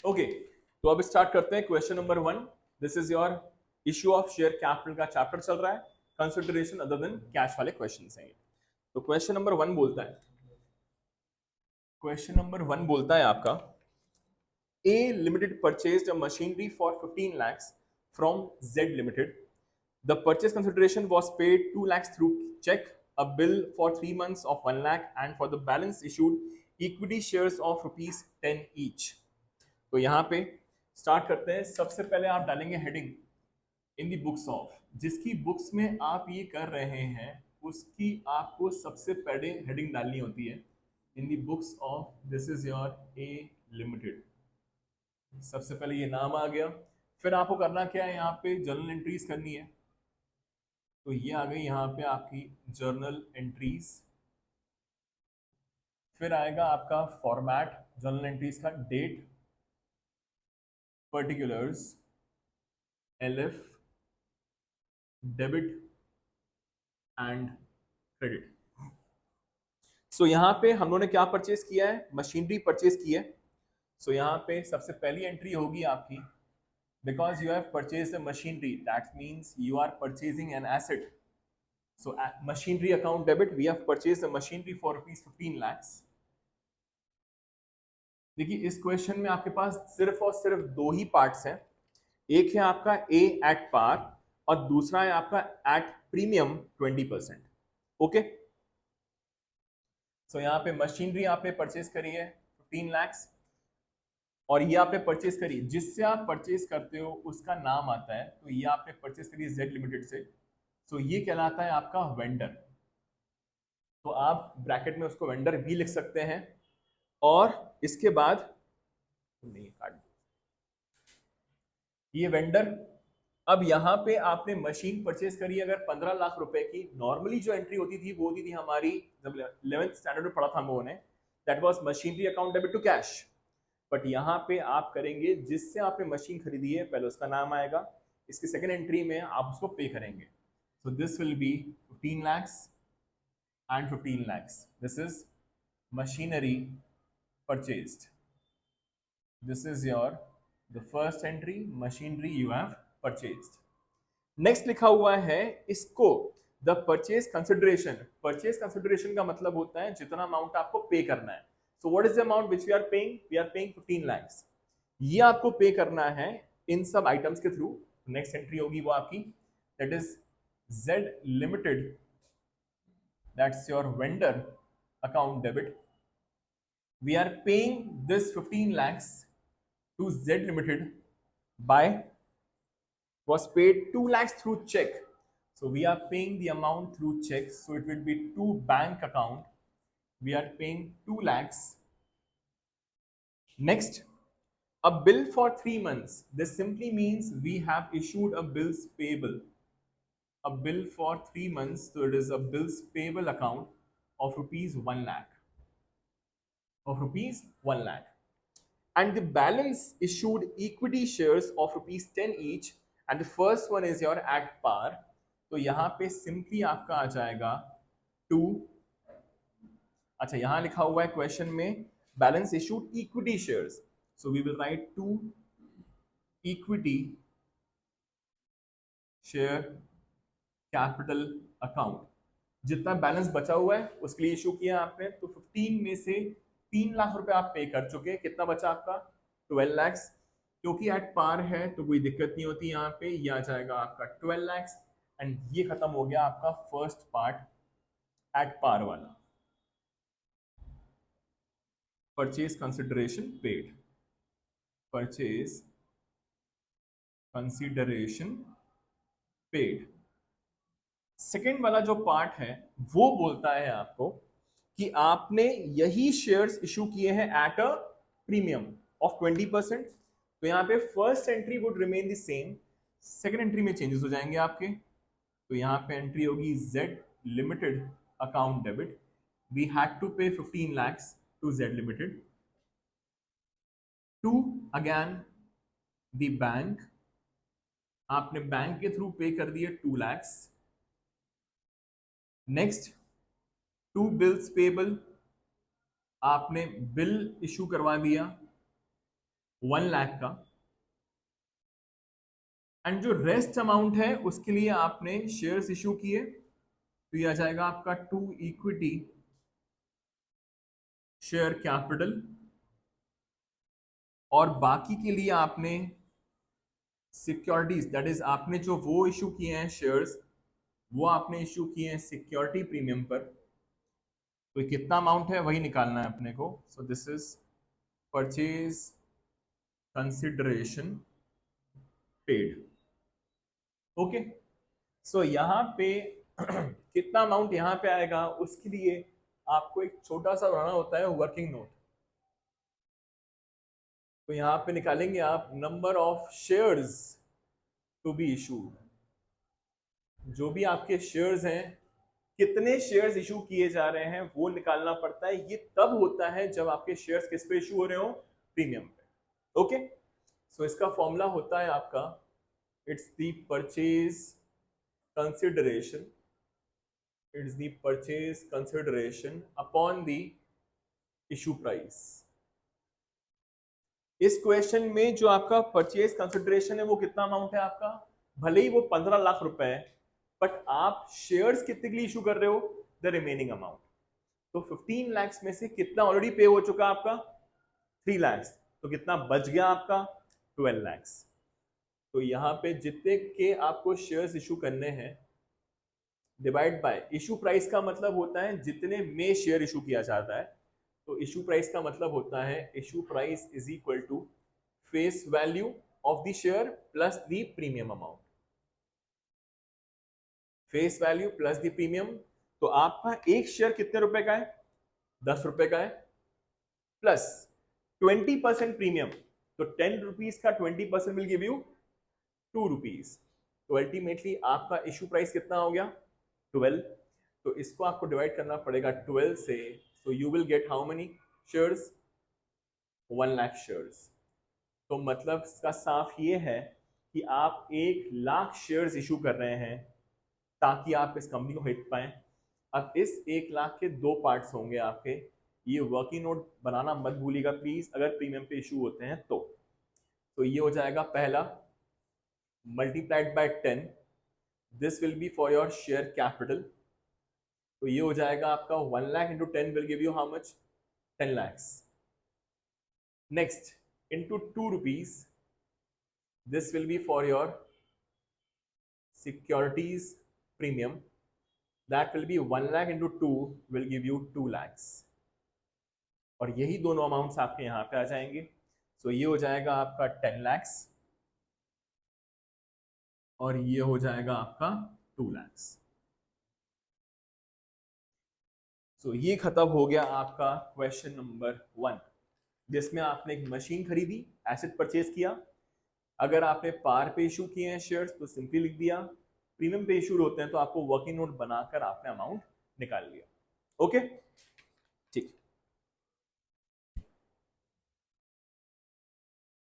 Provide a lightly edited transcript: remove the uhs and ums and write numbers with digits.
Okay, तो अब start करते हैं question number 1। This is your issue of share capital का चैप्टर चल रहा है। कंसिडरेशन अदर देन कैश वाले क्वेश्चन हैं। तो क्वेश्चन नंबर 1 बोलता है, आपका A Limited purchased a machinery for 15 lakhs from Z Limited. The purchase consideration was paid 2 lakhs through check, a bill for 3 months of 1 lakh, and for the balance issued equity shares of rupees 10 each. तो यहाँ पे start करते हैं। सबसे पहले आप डालेंगे heading in the books of, जिसकी बुक्स में आप ये कर रहे हैं उसकी आपको सबसे पहले हेडिंग डालनी होती है। In the books of this is your a limited. सबसे पहले ये नाम आ गया। फिर आपको करना क्या है, यहाँ पे जर्नल एंट्रीज करनी है। तो ये आ गई यहाँ पे आपकी जर्नल एंट्रीज। फिर आएगा आपका फॉर्मेट जर्नल एंट्रीज का, date, particulars, LF, debit and credit. So यहाँ पे हम लोगों ने क्या परचेज किया है, मशीनरी परचेज की है। सो यहाँ पे सबसे पहली एंट्री होगी आपकी, because you have purchased a machinery, that means you are purchasing an asset. So at machinery account debit, we have purchased the machinery for rupees 15 lakhs. देखिए इस क्वेश्चन में आपके पास सिर्फ और सिर्फ दो ही पार्ट्स हैं। एक है आपका ए एट पार और दूसरा है आपका एट प्रीमियम 20%। ओके, सो यहाँ पे मशीनरी आपने परचेज करी है 15 lakhs और ये आपने परचेज करी, जिससे आप परचेज करते हो उसका नाम आता है। तो ये आपने परचेज करी जेड लिमिटेड से। सो ये कहलाता है आपका वेंडर। तो आप ब्रैकेट में उसको वेंडर भी लिख सकते हैं। और इसके बाद नहीं काट ये वेंडर। अब यहाँ पे आपने मशीन परचेज करी अगर 15 लाख रुपए की, नॉर्मली जो एंट्री होती थी वो होती थी हमारी, जब 11th स्टैंडर्ड में पढ़ा था हम लोगों ने, that was machinery account debit to cash. But यहाँ पे आप करेंगे जिससे आपने मशीन खरीदी है पहले उसका नाम आएगा, इसकी सेकेंड एंट्री में आप उसको पे करेंगे। So this will be 15 lakhs and 15 lakhs. This is machinery purchased. This is your the first entry, machinery you have purchased. Next लिखा हुआ है इसको the purchase consideration. Purchase consideration का मतलब होता है जितना अमाउंट आपको पे करना है। So what is the amount which we are paying? We are paying 15 lakhs। ये आपको पे करना है इन सब आइटम्स के थ्रू। नेक्स्ट एंट्री होगी वो आपकी, that is Z limited, that's your vendor account debit. We are paying this 15 lakhs to Z Limited by was paid 2 lakhs through check. So we are paying the amount through check. So it will be to bank account. We are paying 2 lakhs. Next, a bill for 3 months. This simply means we have issued a bills payable. A bill for 3 months. So it is a bills payable account of rupees 1 lakh. Of rupees 1 lakh. And the balance issued equity shares of rupees 10 each, and the first one is your at par. तो यहाँ पे simply आपका आ जाएगा 2। अच्छा, यहाँ लिखा हुआ है क्वेश्चन में balance issued equity shares, so we will write 2 equity share capital account. जितना बैलेंस बचा हुआ है उसके लिए इशू किया आपने। तो 15 में से 3 लाख रुपए आप पे कर चुके हैं। कितना बचा आपका? 12 lakhs। क्योंकि एट पार है तो कोई दिक्कत नहीं होती। यहाँ पे ये आ जाएगा आपका 12 lakhs। एंड ये खत्म हो गया आपका फर्स्ट पार्ट एट पार वाला, purchase consideration paid. Purchase consideration paid. Second वाला जो पार्ट है वो बोलता है आपको कि आपने यही शेयर्स इशू किए हैं एट अ प्रीमियम ऑफ 20%। तो यहाँ पे first entry would remain the same, second entry में चेंजेस हो जाएंगे आपके। तो यहाँ पे एंट्री होगी Z limited account debit. We had to pay 15 lakhs to Z limited, to again the bank. आपने बैंक के थ्रू पे कर दिए 2 lakhs। Next, to bills payable, आपने बिल इशू करवा दिया 1 लाख का, एंड जो रेस्ट अमाउंट है उसके लिए आपने शेयर्स इशू किए, तो ये आ जाएगा आपका टू इक्विटी शेयर कैपिटल, और बाकी के लिए आपने सिक्योरिटीज, दैट इज आपने जो वो इशू किए हैं शेयर्स, वो आपने इशू किए हैं सिक्योरिटी प्रीमियम पर। तो ये कितना अमाउंट है वही निकालना है अपने को। So this is purchase consideration paid. Okay, so यहाँ पे कितना अमाउंट यहाँ पे आएगा उसके लिए आपको एक छोटा सा बनाना होता है वर्किंग नोट। तो यहाँ पे निकालेंगे आप number of shares to be issued, जो भी आपके शेयर्स हैं, कितने शेयर्स इशू किए जा रहे हैं वो निकालना पड़ता है। ये तब होता है जब आपके शेयर्स किस पे इशू हो रहे हो, प्रीमियम पे। ओके, सो इसका फॉर्मूला होता है आपका, it's the purchase consideration, it's the purchase consideration upon the issue price. इस क्वेश्चन में जो आपका परचेज कंसिडरेशन है वो कितना अमाउंट है आपका, भले ही वो 15 लाख रुपए है, बट आप शेयर्स कितने के लिए इशू कर रहे हो, द रिमेनिंग अमाउंट। तो 15 लाख में से कितना ऑलरेडी पे हो चुका आपका, 3 लाख, तो कितना बच गया आपका, 12 लाख। तो यहाँ पे जितने के आपको शेयर्स इशू करने हैं, डिवाइड बाय इशू प्राइस का मतलब होता है जितने में शेयर इशू किया जाता है। तो इशू प्राइस का मतलब होता है issue price is equal to face value of the share plus the premium amount, face value plus the premium. तो आपका एक शेयर कितने रुपए का है, 10 रुपए का है, प्लस 20% प्रीमियम, तो 10 रुपीज का 20% विल गिव यू 2 रुपीज। तो अल्टीमेटली आपका इशू प्राइस कितना हो गया, 12। तो इसको आपको डिवाइड करना पड़ेगा 12 से। So you will get how many shares, 1 lakh shares. तो मतलब इसका साफ ये है कि आप 1 लाख शेयर्स इशू कर रहे हैं ताकि आप इस कंपनी को हिट पाएं। अब इस 1 लाख के 2 पार्ट्स होंगे आपके, ये वर्किंग नोट बनाना मत भूलिएगा प्लीज अगर प्रीमियम पे इशू होते हैं तो ये हो जाएगा पहला, multiplied by 10, this will be for your share capital. तो ये हो जाएगा आपका 1 lakh into 10 will give you how much, 10 lakhs. Next, into 2 rupees, this will be for your securities premium. That will be 1 lakh into 2 will give you 2 lakhs. और यही दोनों amounts आपके यहाँ पे आ जाएंगे। सो ये हो जाएगा आपका 10 lakhs और ये हो जाएगा आपका 2 lakhs। सो ये खत्म हो गया आपका क्वेश्चन नंबर 1, जिसमें आपने एक मशीन खरीदी, एसेट परचेज किया। अगर आपने पार पे इशू किए हैं शेयर्स तो सिंपली लिख दिया, प्रीमियम पे इशू होते हैं तो आपको वर्किंग नोट बनाकर आपने अमाउंट निकाल लिया। ओके, ठीक।